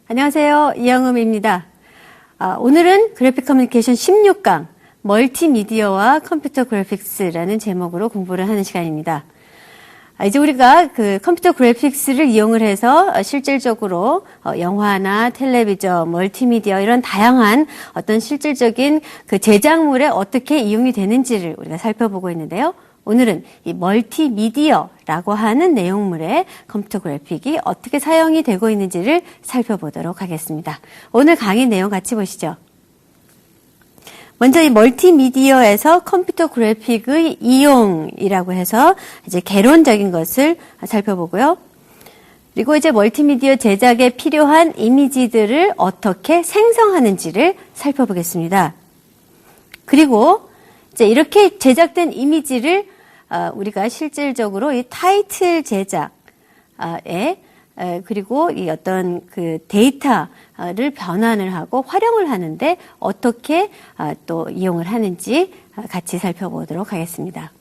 안녕하세요. 이영음입니다. 오늘은 그래픽 커뮤니케이션 16강 멀티미디어와 컴퓨터 그래픽스라는 제목으로 공부를 하는 시간입니다. 이제 우리가 그 컴퓨터 그래픽스를 이용을 해서 실질적으로 영화나 텔레비전, 멀티미디어 이런 다양한 어떤 실질적인 그 제작물에 어떻게 이용이 되는지를 우리가 살펴보고 있는데요. 오늘은 이 멀티미디어라고 하는 내용물의 컴퓨터 그래픽이 어떻게 사용이 되고 있는지를 살펴보도록 하겠습니다. 오늘 강의 내용 같이 보시죠. 먼저 이 멀티미디어에서 컴퓨터 그래픽의 이용이라고 해서 이제 개론적인 것을 살펴보고요. 그리고 이제 멀티미디어 제작에 필요한 이미지들을 어떻게 생성하는지를 살펴보겠습니다. 그리고 이제 이렇게 제작된 이미지를 우리가 실질적으로 이 타이틀 제작에 그리고 이 어떤 그 데이터를 변환을 하고 활용을 하는데 어떻게 또 이용을 하는지 같이 살펴보도록 하겠습니다.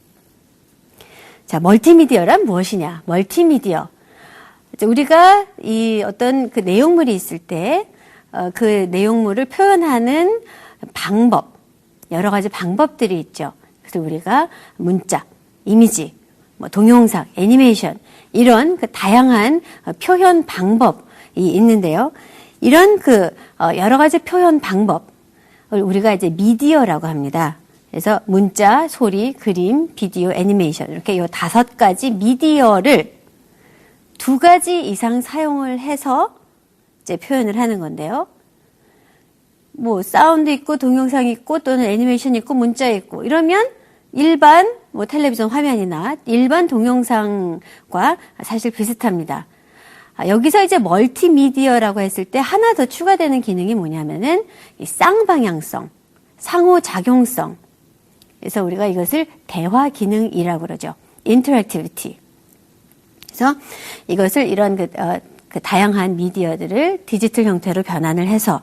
자, 멀티미디어란 무엇이냐? 멀티미디어. 우리가 이 어떤 그 내용물이 있을 때 그 내용물을 표현하는 방법, 여러 가지 방법들이 있죠. 그래서 우리가 문자, 이미지, 동영상, 애니메이션 이런 그 다양한 표현 방법이 있는데요. 이런 그 여러 가지 표현 방법을 우리가 이제 미디어라고 합니다. 그래서 문자, 소리, 그림, 비디오, 애니메이션 이렇게 이 5가지 미디어를 2가지 이상 사용을 해서 이제 표현을 하는 건데요. 뭐 사운드 있고 동영상 있고 또는 애니메이션 있고 문자 있고 이러면 일반 텔레비전 화면이나 일반 동영상과 사실 비슷합니다. 여기서 이제 멀티미디어라고 했을 때 하나 더 추가되는 기능이 뭐냐면은 이 쌍방향성, 상호작용성. 그래서 우리가 이것을 대화 기능이라고 그러죠. 인터랙티비티. 그래서 이것을 이런 그 다양한 미디어들을 디지털 형태로 변환을 해서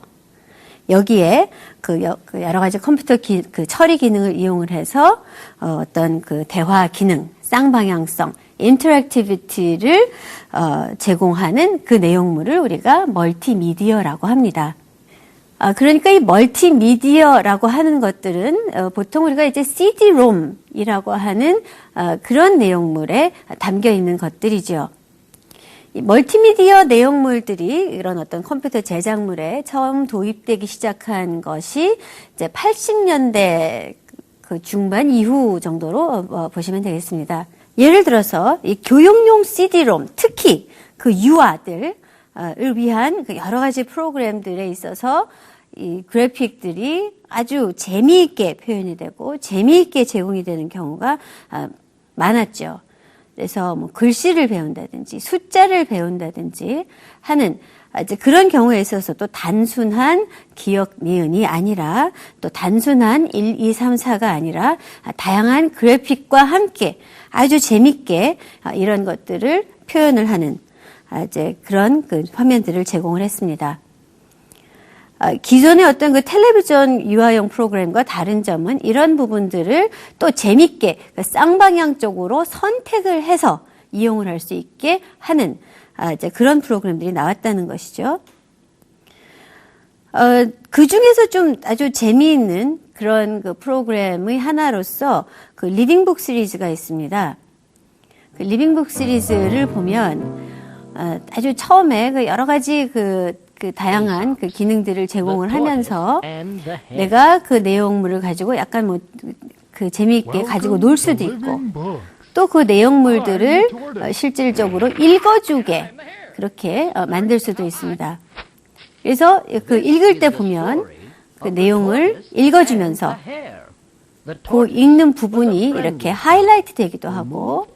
여기에 그 여러 가지 컴퓨터 그 처리 기능을 이용을 해서 어떤 그 대화 기능, 쌍방향성, 인터랙티비티를 제공하는 그 내용물을 우리가 멀티미디어라고 합니다. 그러니까 이 멀티미디어라고 하는 것들은 보통 우리가 이제 CD-ROM이라고 하는 그런 내용물에 담겨 있는 것들이죠. 이 멀티미디어 내용물들이 이런 어떤 컴퓨터 제작물에 처음 도입되기 시작한 것이 이제 80년대 그 중반 이후 정도로 보시면 되겠습니다. 예를 들어서 이 교육용 CD-ROM, 특히 그 유아들을 위한 그 여러 가지 프로그램들에 있어서 이 그래픽들이 아주 재미있게 표현이 되고 재미있게 제공이 되는 경우가 많았죠. 그래서 뭐 글씨를 배운다든지 숫자를 배운다든지 하는 이제 그런 경우에 있어서 또 단순한 기억 니은이 아니라 또 단순한 1, 2, 3, 4가 아니라 다양한 그래픽과 함께 아주 재밌게 이런 것들을 표현을 하는 이제 그런 그 화면들을 제공을 했습니다. 기존의 어떤 그 텔레비전 유아용 프로그램과 다른 점은 이런 부분들을 또 재밌게 쌍방향적으로 선택을 해서 이용을 할 수 있게 하는 이제 그런 프로그램들이 나왔다는 것이죠. 그 중에서 좀 아주 재미있는 그런 그 프로그램의 하나로서 그 리빙북 시리즈가 있습니다. 그 리빙북 시리즈를 보면 아주 처음에 그 여러 가지 그 다양한 그 기능들을 제공을 하면서 내가 그 내용물을 가지고 약간 뭐 그 재미있게 가지고 놀 수도 있고 또 그 내용물들을 실질적으로 읽어주게 그렇게 만들 수도 있습니다. 그래서 그 읽을 때 보면 그 내용을 읽어주면서 그 읽는 부분이 이렇게 하이라이트 되기도 하고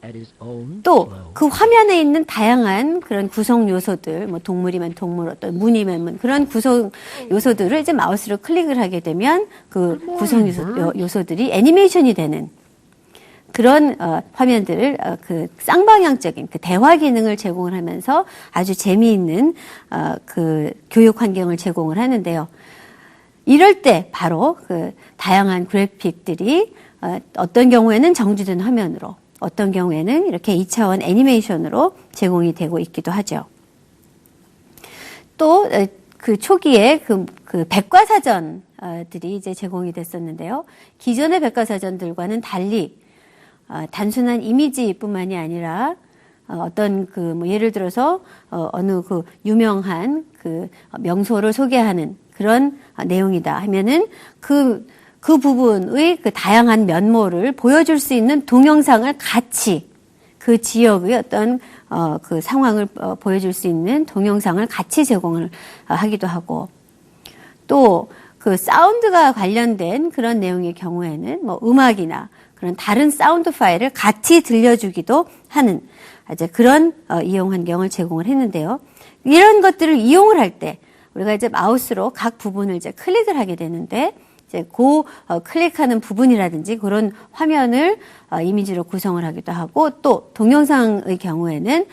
또 그 화면에 있는 다양한 그런 구성 요소들, 뭐 동물이면 동물, 어떤 문이면 문, 그런 구성 요소들을 이제 마우스로 클릭을 하게 되면 그 구성 요소들이 애니메이션이 되는 그런 화면들을 그 쌍방향적인 그 대화 기능을 제공을 하면서 아주 재미있는 그 교육 환경을 제공을 하는데요. 이럴 때 바로 그 다양한 그래픽들이 어떤 경우에는 정지된 화면으로, 어떤 경우에는 이렇게 2차원 애니메이션으로 제공이 되고 있기도 하죠. 또 그 초기에 그 백과사전들이 이제 제공이 됐었는데요. 기존의 백과사전들과는 달리 단순한 이미지뿐만이 아니라 어떤 그 뭐 예를 들어서 어느 그 유명한 그 명소를 소개하는 그런 내용이다 하면은 그 부분의 그 다양한 면모를 보여줄 수 있는 동영상을 같이 그 지역의 어떤 그 상황을 보여줄 수 있는 동영상을 같이 제공을 하기도 하고 또 그 사운드가 관련된 그런 내용의 경우에는 뭐 음악이나 그런 다른 사운드 파일을 같이 들려주기도 하는 이제 그런 이용 환경을 제공을 했는데요. 이런 것들을 이용을 할 때 우리가 이제 마우스로 각 부분을 이제 클릭을 하게 되는데 이제 클릭하는 부분이라든지 그런 화면을 이미지로 구성을 하기도 하고 또 동영상의 경우에는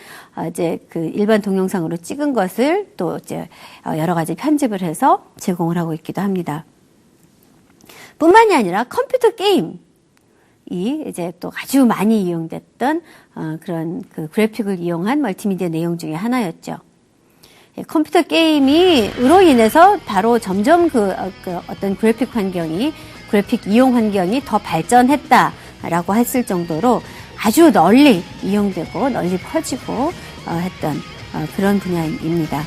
이제 그 일반 동영상으로 찍은 것을 또 이제 여러 가지 편집을 해서 제공을 하고 있기도 합니다. 뿐만이 아니라 컴퓨터 게임이 이제 또 아주 많이 이용됐던 그런 그 그래픽을 이용한 멀티미디어 내용 중에 하나였죠. 컴퓨터 게임으로 인해서 바로 점점 그 어떤 그래픽 이용 환경이 더 발전했다라고 했을 정도로 아주 널리 이용되고 널리 퍼지고 했던 그런 분야입니다.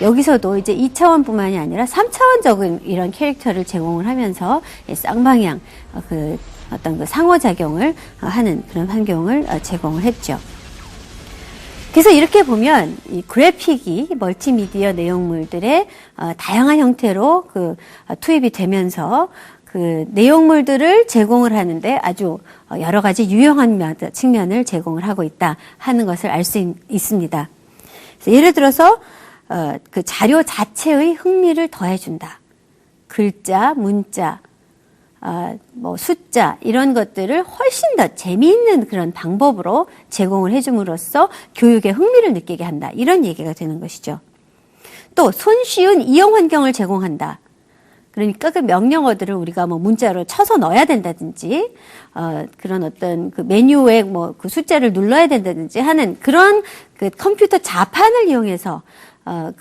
여기서도 이제 2차원뿐만이 아니라 3차원적인 이런 캐릭터를 제공을 하면서 쌍방향 그 어떤 그 상호작용을 하는 그런 환경을 제공을 했죠. 그래서 이렇게 보면 이 그래픽이 멀티미디어 내용물들의 다양한 형태로 그 투입이 되면서 그 내용물들을 제공을 하는데 아주 여러 가지 유용한 측면을 제공을 하고 있다 하는 것을 알 수 있습니다. 그래서 예를 들어서 그 자료 자체의 흥미를 더해준다. 글자, 문자, 뭐 숫자 이런 것들을 훨씬 더 재미있는 그런 방법으로 제공을 해줌으로써 교육에 흥미를 느끼게 한다. 이런 얘기가 되는 것이죠. 또 손쉬운 이용 환경을 제공한다. 그러니까 그 명령어들을 우리가 뭐 문자로 쳐서 넣어야 된다든지 그런 어떤 그 메뉴에 뭐 그 숫자를 눌러야 된다든지 하는 그런 그 컴퓨터 자판을 이용해서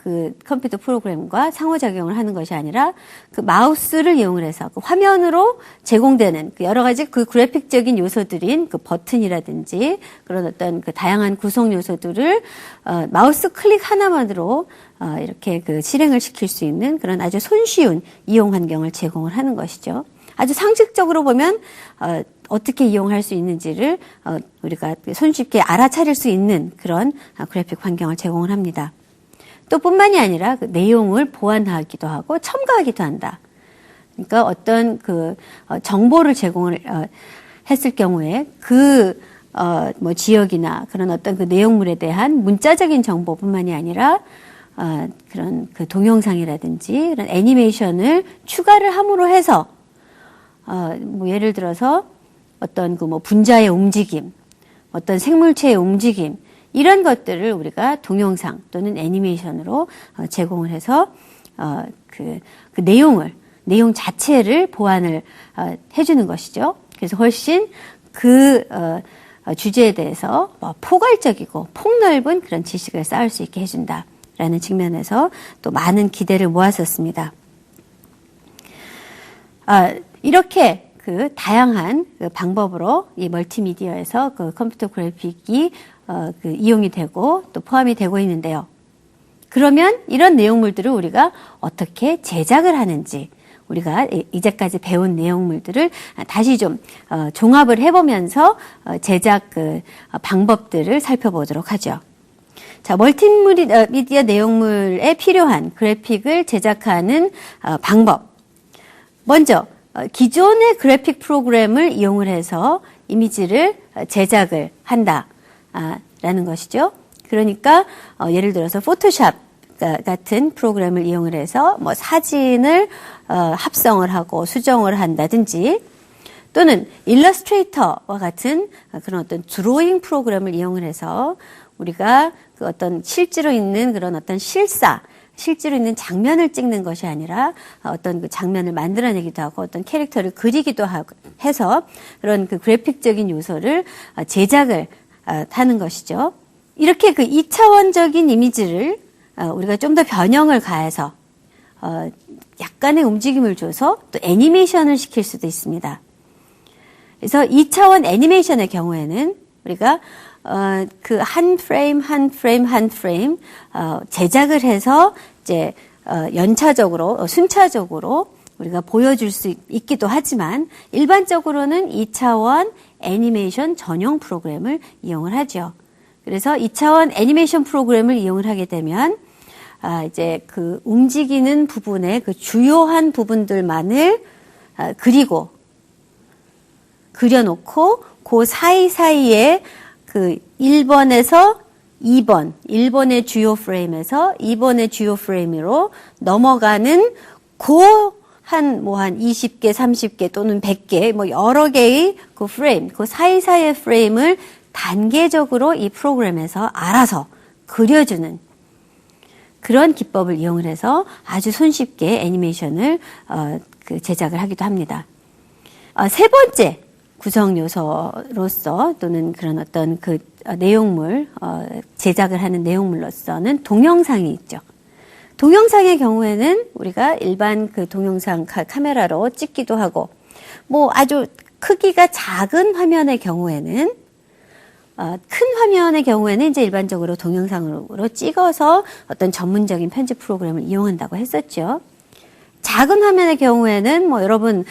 그 컴퓨터 프로그램과 상호작용을 하는 것이 아니라 그 마우스를 이용을 해서 그 화면으로 제공되는 그 여러 가지 그 그래픽적인 요소들인 그 버튼이라든지 그런 어떤 그 다양한 구성 요소들을 마우스 클릭 하나만으로 이렇게 그 실행을 시킬 수 있는 그런 아주 손쉬운 이용 환경을 제공을 하는 것이죠. 아주 상식적으로 보면 어떻게 이용할 수 있는지를 우리가 손쉽게 알아차릴 수 있는 그런 그래픽 환경을 제공을 합니다. 또 뿐만이 아니라 그 내용을 보완하기도 하고 첨가하기도 한다. 그러니까 어떤 그 정보를 제공을 했을 경우에 그 뭐 지역이나 그런 어떤 그 내용물에 대한 문자적인 정보뿐만이 아니라 그런 그 동영상이라든지 그런 애니메이션을 추가를 함으로 해서 뭐 예를 들어서 어떤 그 뭐 분자의 움직임, 어떤 생물체의 움직임 이런 것들을 우리가 동영상 또는 애니메이션으로 제공을 해서 그 내용 자체를 보완을 해주는 것이죠. 그래서 훨씬 그 주제에 대해서 포괄적이고 폭넓은 그런 지식을 쌓을 수 있게 해준다라는 측면에서 또 많은 기대를 모았었습니다. 이렇게 그 다양한 그 방법으로 이 멀티미디어에서 그 컴퓨터 그래픽이 그 이용이 되고 또 포함이 되고 있는데요. 그러면 이런 내용물들을 우리가 어떻게 제작을 하는지 우리가 이제까지 배운 내용물들을 다시 좀 종합을 해보면서 제작 그 방법들을 살펴보도록 하죠. 자, 멀티미디어 내용물에 필요한 그래픽을 제작하는 방법. 먼저 기존의 그래픽 프로그램을 이용을 해서 이미지를 제작을 한다라는 것이죠. 그러니까 예를 들어서 포토샵 같은 프로그램을 이용을 해서 뭐 사진을 합성을 하고 수정을 한다든지 또는 일러스트레이터와 같은 그런 어떤 드로잉 프로그램을 이용을 해서 우리가 그 어떤 실제로 있는 그런 어떤 실제로 있는 장면을 찍는 것이 아니라 어떤 그 장면을 만들어내기도 하고 어떤 캐릭터를 그리기도 하고 해서 그런 그 그래픽적인 요소를 제작을 하는 것이죠. 이렇게 그 2차원적인 이미지를 우리가 좀 더 변형을 가해서 약간의 움직임을 줘서 또 애니메이션을 시킬 수도 있습니다. 그래서 2차원 애니메이션의 경우에는 우리가 그 한 프레임 제작을 해서 이제 연차적으로 순차적으로 우리가 보여줄 수 있기도 하지만 일반적으로는 2차원 애니메이션 전용 프로그램을 이용을 하죠. 그래서 2차원 애니메이션 프로그램을 이용을 하게 되면 이제 그 움직이는 부분의 그 주요한 부분들만을 그려놓고 그 사이사이에 그 1번에서 2번, 1번의 주요 프레임에서 2번의 주요 프레임으로 넘어가는 한 20개, 30개 또는 100개, 뭐 여러 개의 그 프레임, 그 사이사이의 프레임을 단계적으로 이 프로그램에서 알아서 그려주는 그런 기법을 이용을 해서 아주 손쉽게 애니메이션을 그 제작을 하기도 합니다. 세 번째 구성 요소로서 또는 그런 어떤 그 내용물 제작을 하는 내용물로서는 동영상이 있죠. 동영상의 경우에는 우리가 일반 그 동영상 카메라로 찍기도 하고 뭐 아주 크기가 작은 화면의 경우에는 큰 화면의 경우에는 이제 일반적으로 동영상으로 찍어서 어떤 전문적인 편집 프로그램을 이용한다고 했었죠. 작은 화면의 경우에는 뭐 여러분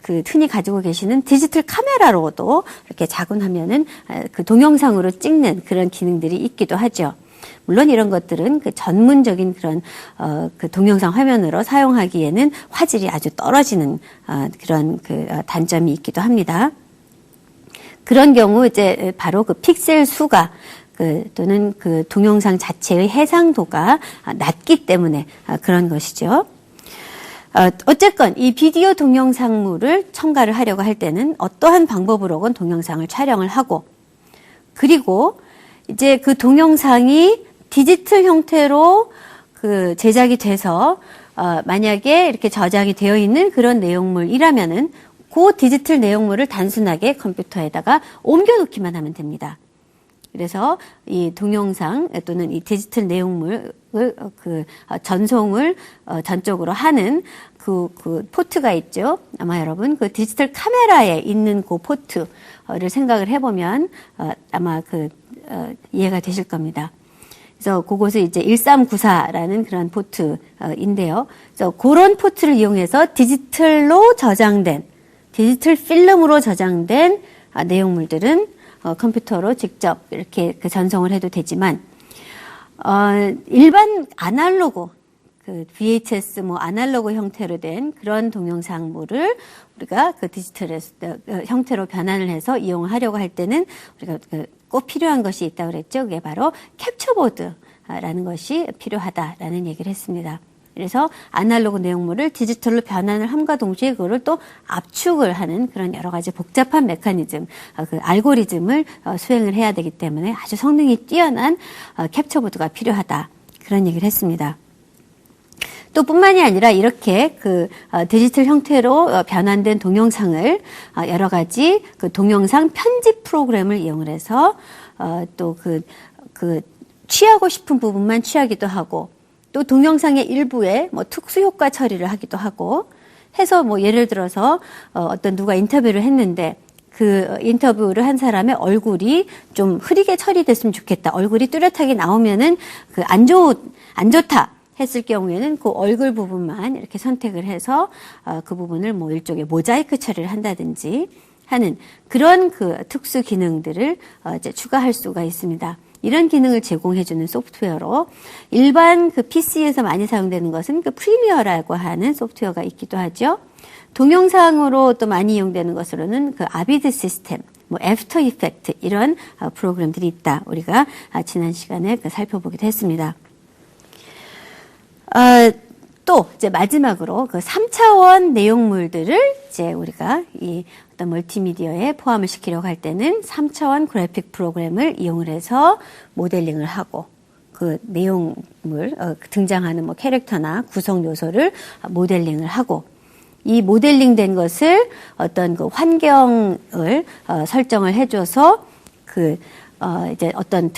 그 흔히 가지고 계시는 디지털 카메라로도 이렇게 작은 화면은 그 동영상으로 찍는 그런 기능들이 있기도 하죠. 물론 이런 것들은 그 전문적인 그런 그 동영상 화면으로 사용하기에는 화질이 아주 떨어지는 그런 그 단점이 있기도 합니다. 그런 경우 이제 바로 그 픽셀 수가 또는 그 동영상 자체의 해상도가 낮기 때문에 그런 것이죠. 어쨌건 이 비디오 동영상물을 첨가를 하려고 할 때는 어떠한 방법으로건 동영상을 촬영을 하고 그리고 이제 그 동영상이 디지털 형태로 그 제작이 돼서 만약에 이렇게 저장이 되어 있는 그런 내용물이라면은 그 디지털 내용물을 단순하게 컴퓨터에다가 옮겨놓기만 하면 됩니다. 그래서 이 동영상 또는 이 디지털 내용물을 전송을 전적으로 하는 그 포트가 있죠. 아마 여러분 그 디지털 카메라에 있는 그 포트를 생각을 해보면 아마 이해가 되실 겁니다. 그래서 그곳은 이제 1394라는 그런 포트인데요. 그래서 그런 포트를 이용해서 디지털 필름으로 저장된 내용물들은 컴퓨터로 직접 이렇게 전송을 해도 되지만, 일반 아날로그, VHS 아날로그 형태로 된 그런 동영상물을 우리가 디지털 형태로 변환을 해서 이용을 하려고 할 때는 우리가 꼭 필요한 것이 있다고 그랬죠. 그게 바로 캡처보드라는 것이 필요하다라는 얘기를 했습니다. 그래서 아날로그 내용물을 디지털로 변환을 함과 동시에 그거를 또 압축을 하는 그런 여러 가지 복잡한 메커니즘, 알고리즘을 수행을 해야 되기 때문에 아주 성능이 뛰어난 캡처보드가 필요하다. 그런 얘기를 했습니다. 또 뿐만이 아니라 이렇게 디지털 형태로 변환된 동영상을 여러 가지 동영상 편집 프로그램을 이용을 해서 또 취하고 싶은 부분만 취하기도 하고 또 동영상의 일부에 특수 효과 처리를 하기도 하고 해서 예를 들어서 어떤 누가 인터뷰를 했는데 그 인터뷰를 한 사람의 얼굴이 좀 흐리게 처리됐으면 좋겠다. 얼굴이 뚜렷하게 나오면은 안 좋다. 했을 경우에는 그 얼굴 부분만 이렇게 선택을 해서 그 부분을 일종의 모자이크 처리를 한다든지 하는 그런 특수 기능들을 이제 추가할 수가 있습니다. 이런 기능을 제공해주는 소프트웨어로 일반 PC에서 많이 사용되는 것은 프리미어라고 하는 소프트웨어가 있기도 하죠. 동영상으로 또 많이 이용되는 것으로는 그 아비드 시스템, 뭐 애프터 이펙트 이런 프로그램들이 있다. 우리가 지난 시간에 살펴보기도 했습니다. 또 이제 마지막으로 그 3차원 내용물들을 이제 우리가 이 어떤 멀티미디어에 포함을 시키려고 할 때는 3차원 그래픽 프로그램을 이용을 해서 모델링을 하고 그 내용물 등장하는 뭐 캐릭터나 구성 요소를 모델링을 하고 이 모델링된 것을 어떤 그 환경을 설정을 해줘서 그 이제 어떤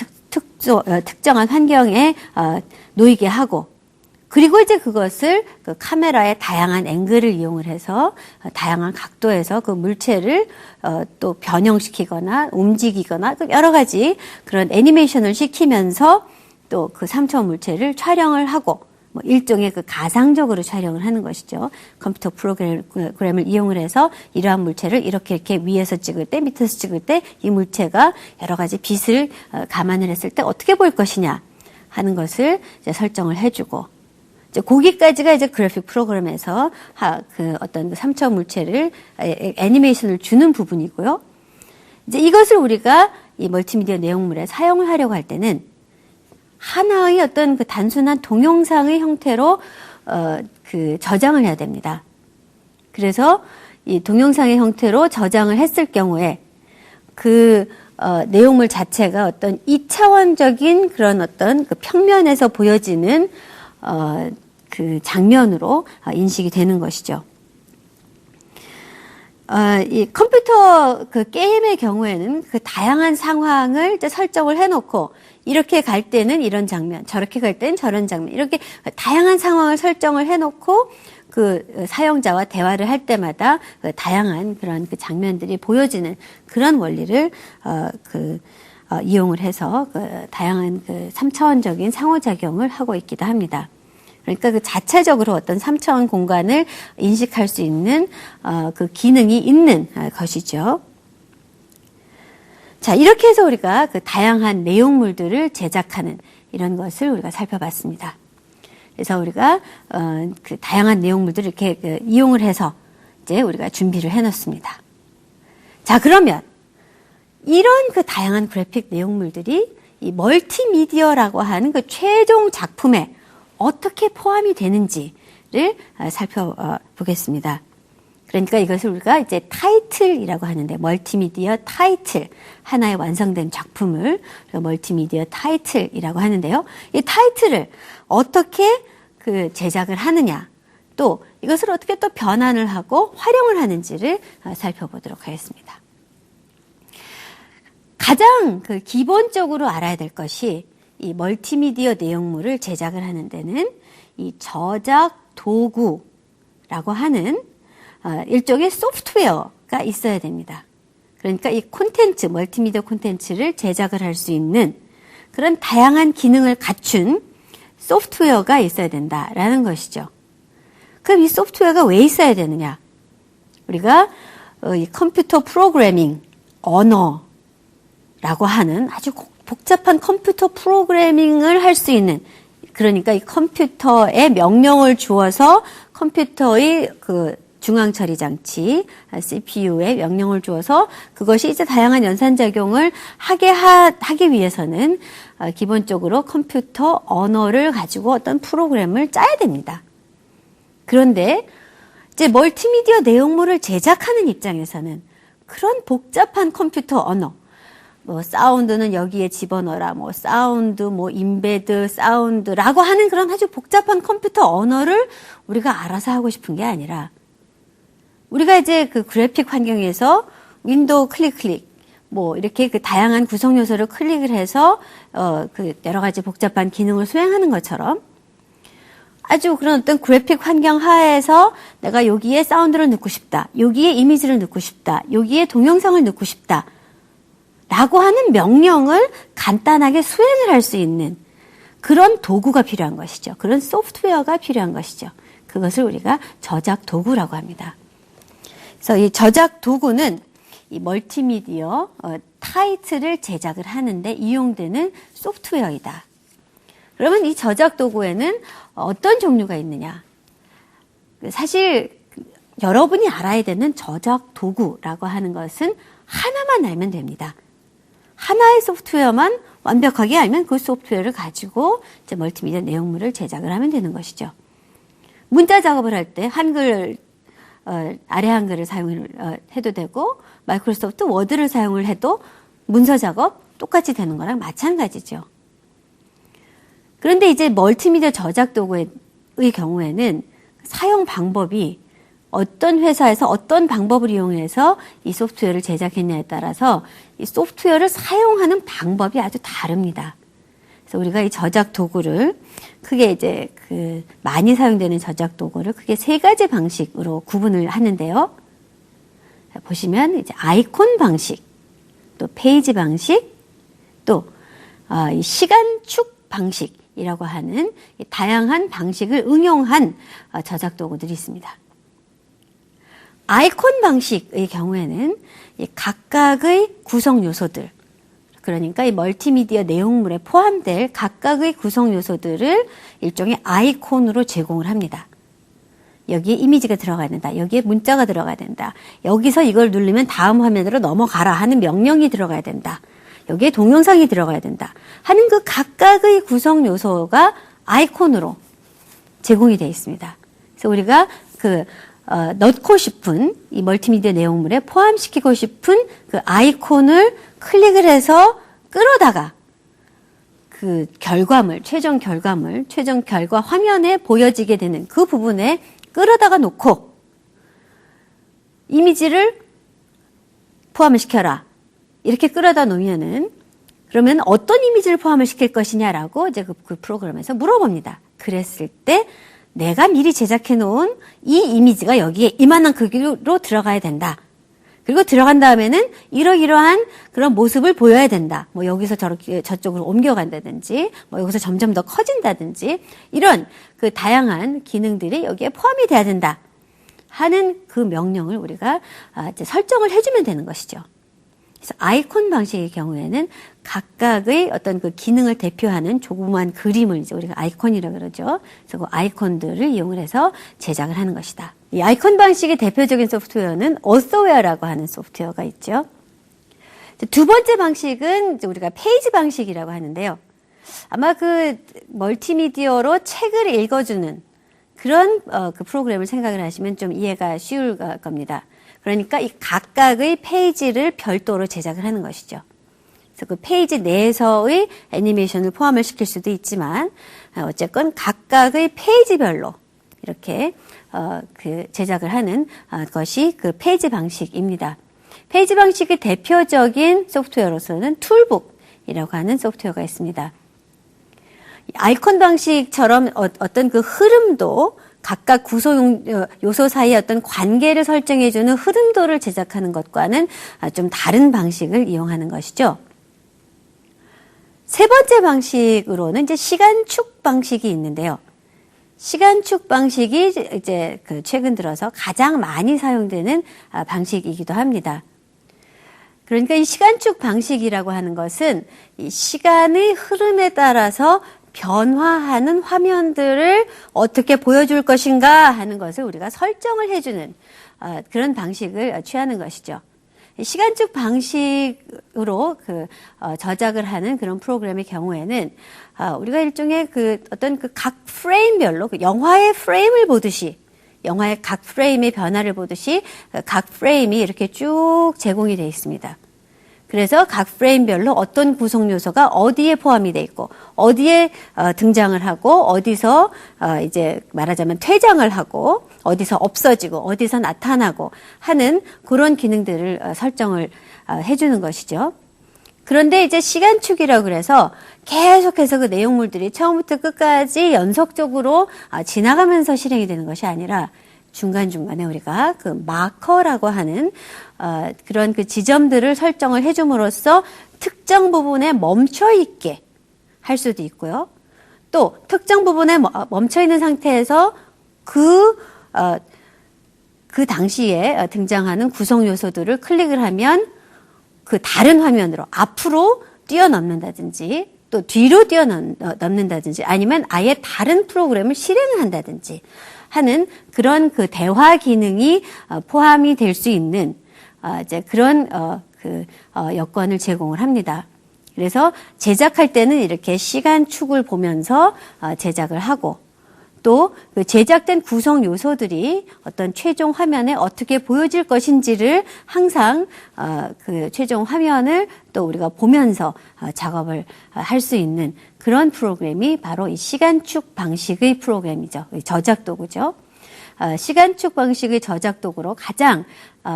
특정한 환경에 놓이게 하고 그리고 이제 그것을 그 카메라의 다양한 앵글을 이용을 해서 다양한 각도에서 그 물체를 또 변형시키거나 움직이거나 여러 가지 그런 애니메이션을 시키면서 또 그 3차원 물체를 촬영을 하고 뭐 일종의 그 가상적으로 촬영을 하는 것이죠. 컴퓨터 프로그램을 이용을 해서 이러한 물체를 이렇게 위에서 찍을 때 밑에서 찍을 때 이 물체가 여러 가지 빛을 감안을 했을 때 어떻게 보일 것이냐 하는 것을 이제 설정을 해주고 이제 거기까지가 이제 그래픽 프로그램에서 그 어떤 3차원 물체를 애니메이션을 주는 부분이고요. 이제 이것을 우리가 이 멀티미디어 내용물에 사용을 하려고 할 때는 하나의 어떤 그 단순한 동영상의 형태로 그 저장을 해야 됩니다. 그래서 이 동영상의 형태로 저장을 했을 경우에 그 내용물 자체가 어떤 2차원적인 그런 어떤 그 평면에서 보여지는 그 장면으로 인식이 되는 것이죠. 이 컴퓨터 그 게임의 경우에는 그 다양한 상황을 이제 설정을 해놓고 이렇게 갈 때는 이런 장면, 저렇게 갈 때는 저런 장면, 이렇게 다양한 상황을 설정을 해놓고 그 사용자와 대화를 할 때마다 그 다양한 그런 그 장면들이 보여지는 그런 원리를 이용을 해서 그 다양한 그 3차원적인 상호작용을 하고 있기도 합니다. 그러니까 그 자체적으로 어떤 3차원 공간을 인식할 수 있는 그 기능이 있는 것이죠. 자, 이렇게 해서 우리가 그 다양한 내용물들을 제작하는 이런 것을 우리가 살펴봤습니다. 그래서 우리가 그 다양한 내용물들을 이렇게 그 이용을 해서 이제 우리가 준비를 해놓습니다. 자, 그러면 이런 그 다양한 그래픽 내용물들이 이 멀티미디어라고 하는 그 최종 작품에 어떻게 포함이 되는지를 살펴보겠습니다. 그러니까 이것을 우리가 이제 타이틀이라고 하는데 멀티미디어 타이틀 하나의 완성된 작품을 멀티미디어 타이틀이라고 하는데요. 이 타이틀을 어떻게 그 제작을 하느냐 또 이것을 어떻게 또 변환을 하고 활용을 하는지를 살펴보도록 하겠습니다. 가장 그 기본적으로 알아야 될 것이 이 멀티미디어 내용물을 제작을 하는 데는 이 저작 도구라고 하는 일종의 소프트웨어가 있어야 됩니다. 그러니까 이 콘텐츠, 멀티미디어 콘텐츠를 제작을 할 수 있는 그런 다양한 기능을 갖춘 소프트웨어가 있어야 된다라는 것이죠. 그럼 이 소프트웨어가 왜 있어야 되느냐? 우리가 이 컴퓨터 프로그래밍 언어라고 하는 아주 복잡한 컴퓨터 프로그래밍을 할 수 있는 그러니까 이 컴퓨터에 명령을 주어서 컴퓨터의 그 중앙 처리 장치 CPU에 명령을 주어서 그것이 이제 다양한 연산작용을 하기 위해서는 기본적으로 컴퓨터 언어를 가지고 어떤 프로그램을 짜야 됩니다. 그런데 이제 멀티미디어 내용물을 제작하는 입장에서는 그런 복잡한 컴퓨터 언어 뭐 사운드는 여기에 집어넣어라, 뭐 사운드, 뭐 임베드 사운드라고 하는 그런 아주 복잡한 컴퓨터 언어를 우리가 알아서 하고 싶은 게 아니라 우리가 이제 그 그래픽 환경에서 윈도우 클릭 뭐 이렇게 그 다양한 구성 요소를 클릭을 해서 그 여러 가지 복잡한 기능을 수행하는 것처럼 아주 그런 어떤 그래픽 환경 하에서 내가 여기에 사운드를 넣고 싶다, 여기에 이미지를 넣고 싶다, 여기에 동영상을 넣고 싶다. 라고 하는 명령을 간단하게 수행을 할 수 있는 그런 도구가 필요한 것이죠. 그런 소프트웨어가 필요한 것이죠. 그것을 우리가 저작 도구라고 합니다. 그래서 이 저작 도구는 이 멀티미디어 타이틀을 제작을 하는데 이용되는 소프트웨어이다. 그러면 이 저작 도구에는 어떤 종류가 있느냐? 사실 여러분이 알아야 되는 저작 도구라고 하는 것은 하나만 알면 됩니다. 하나의 소프트웨어만 완벽하게 알면 그 소프트웨어를 가지고 이제 멀티미디어 내용물을 제작을 하면 되는 것이죠. 문자 작업을 할 때 한글, 아래 한글을 사용해도 되고, 마이크로소프트 워드를 사용을 해도 문서 작업 똑같이 되는 거랑 마찬가지죠. 그런데 이제 멀티미디어 저작 도구의 경우에는 사용 방법이 어떤 회사에서 어떤 방법을 이용해서 이 소프트웨어를 제작했냐에 따라서 이 소프트웨어를 사용하는 방법이 아주 다릅니다. 그래서 우리가 이 저작 도구를 크게 이제 많이 사용되는 저작 도구를 크게 세 가지 방식으로 구분을 하는데요. 보시면 이제 아이콘 방식, 또 페이지 방식, 또 이 시간축 방식이라고 하는 다양한 방식을 응용한 저작 도구들이 있습니다. 아이콘 방식의 경우에는 각각의 구성 요소들, 그러니까 이 멀티미디어 내용물에 포함될 각각의 구성 요소들을 일종의 아이콘으로 제공을 합니다. 여기에 이미지가 들어가야 된다. 여기에 문자가 들어가야 된다. 여기서 이걸 누르면 다음 화면으로 넘어가라 하는 명령이 들어가야 된다. 여기에 동영상이 들어가야 된다. 하는 그 각각의 구성 요소가 아이콘으로 제공이 되어 있습니다. 그래서 우리가 넣고 싶은 이 멀티미디어 내용물에 포함시키고 싶은 그 아이콘을 클릭을 해서 끌어다가 그 결과물, 최종 결과 화면에 보여지게 되는 그 부분에 끌어다가 놓고 이미지를 포함을 시켜라. 이렇게 끌어다 놓으면은 그러면 어떤 이미지를 포함을 시킬 것이냐라고 이제 그 프로그램에서 물어봅니다. 그랬을 때 내가 미리 제작해 놓은 이 이미지가 여기에 이만한 크기로 들어가야 된다. 그리고 들어간 다음에는 이러이러한 그런 모습을 보여야 된다. 뭐 여기서 저쪽으로 옮겨간다든지, 뭐 여기서 점점 더 커진다든지, 이런 그 다양한 기능들이 여기에 포함이 돼야 된다. 하는 그 명령을 우리가 이제 설정을 해주면 되는 것이죠. 그래서 아이콘 방식의 경우에는 각각의 어떤 그 기능을 대표하는 조그만 그림을 이제 우리가 아이콘이라고 그러죠. 그래서 그 아이콘들을 이용을 해서 제작을 하는 것이다. 이 아이콘 방식의 대표적인 소프트웨어는 어서웨어라고 하는 소프트웨어가 있죠. 두 번째 방식은 이제 우리가 페이지 방식이라고 하는데요. 아마 그 멀티미디어로 책을 읽어주는 그런 그 프로그램을 생각을 하시면 좀 이해가 쉬울 겁니다. 그러니까 이 각각의 페이지를 별도로 제작을 하는 것이죠. 그래서 그 페이지 내에서의 애니메이션을 포함을 시킬 수도 있지만 어쨌건 각각의 페이지별로 이렇게 그 제작을 하는 것이 그 페이지 방식입니다. 페이지 방식의 대표적인 소프트웨어로서는 툴북이라고 하는 소프트웨어가 있습니다. 아이콘 방식처럼 어떤 그 흐름도 각각 구성 요소 사이의 어떤 관계를 설정해주는 흐름도를 제작하는 것과는 좀 다른 방식을 이용하는 것이죠. 세 번째 방식으로는 이제 시간축 방식이 있는데요. 시간축 방식이 이제 그 최근 들어서 가장 많이 사용되는 방식이기도 합니다. 그러니까 이 시간축 방식이라고 하는 것은 이 시간의 흐름에 따라서 변화하는 화면들을 어떻게 보여줄 것인가 하는 것을 우리가 설정을 해주는 그런 방식을 취하는 것이죠. 시간축 방식으로 저작을 하는 그런 프로그램의 경우에는 우리가 일종의 어떤 각 프레임별로 영화의 프레임을 보듯이 영화의 각 프레임의 변화를 보듯이 각 프레임이 이렇게 쭉 제공이 되어 있습니다. 그래서 각 프레임별로 어떤 구성 요소가 어디에 포함이 돼 있고 어디에 등장을 하고 어디서 이제 말하자면 퇴장을 하고 어디서 없어지고 어디서 나타나고 하는 그런 기능들을 설정을 해주는 것이죠. 그런데 이제 시간축이라고 그래서 계속해서 그 내용물들이 처음부터 끝까지 연속적으로 지나가면서 실행이 되는 것이 아니라 중간중간에 우리가 그 마커라고 하는 그런 그 지점들을 설정을 해줌으로써 특정 부분에 멈춰 있게 할 수도 있고요. 또 특정 부분에 멈춰 있는 상태에서 그 당시에 등장하는 구성 요소들을 클릭을 하면 그 다른 화면으로 앞으로 뛰어넘는다든지 또 뒤로 뛰어넘는다든지 아니면 아예 다른 프로그램을 실행을 한다든지 하는 그런 그 대화 기능이 포함이 될 수 있는 이제 그런 여건을 제공을 합니다. 그래서 제작할 때는 이렇게 시간축을 보면서 제작을 하고 또 그 제작된 구성 요소들이 어떤 최종 화면에 어떻게 보여질 것인지를 항상 그 최종 화면을 또 우리가 보면서 작업을 할 수 있는 그런 프로그램이 바로 이 시간축 방식의 프로그램이죠. 저작 도구죠. 시간축 방식의 저작 도구로 가장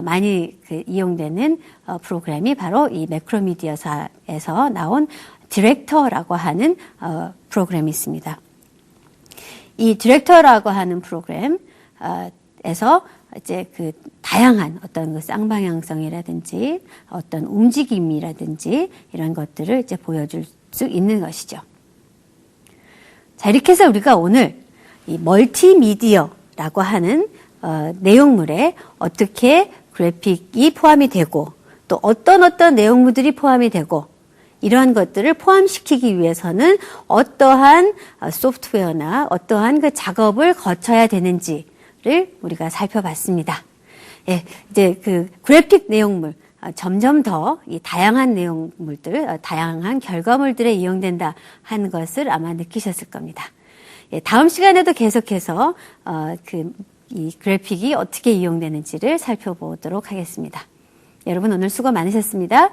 많이 이용되는 프로그램이 바로 이 매크로미디어사에서 나온 디렉터라고 하는 프로그램이 있습니다. 이 디렉터라고 하는 프로그램에서 이제 그 다양한 어떤 그 쌍방향성이라든지 어떤 움직임이라든지 이런 것들을 이제 보여줄 수 있는 것이죠. 자, 이렇게 해서 우리가 오늘 이 멀티미디어라고 하는 내용물에 어떻게 그래픽이 포함이 되고 또 어떤 내용물들이 포함이 되고 이러한 것들을 포함시키기 위해서는 어떠한 소프트웨어나 어떠한 그 작업을 거쳐야 되는지를 우리가 살펴봤습니다. 예, 이제 그 그래픽 내용물 점점 더 이 다양한 내용물들, 다양한 결과물들에 이용된다 하는 것을 아마 느끼셨을 겁니다. 예, 다음 시간에도 계속해서 이 그래픽이 어떻게 이용되는지를 살펴보도록 하겠습니다. 여러분 오늘 수고 많으셨습니다.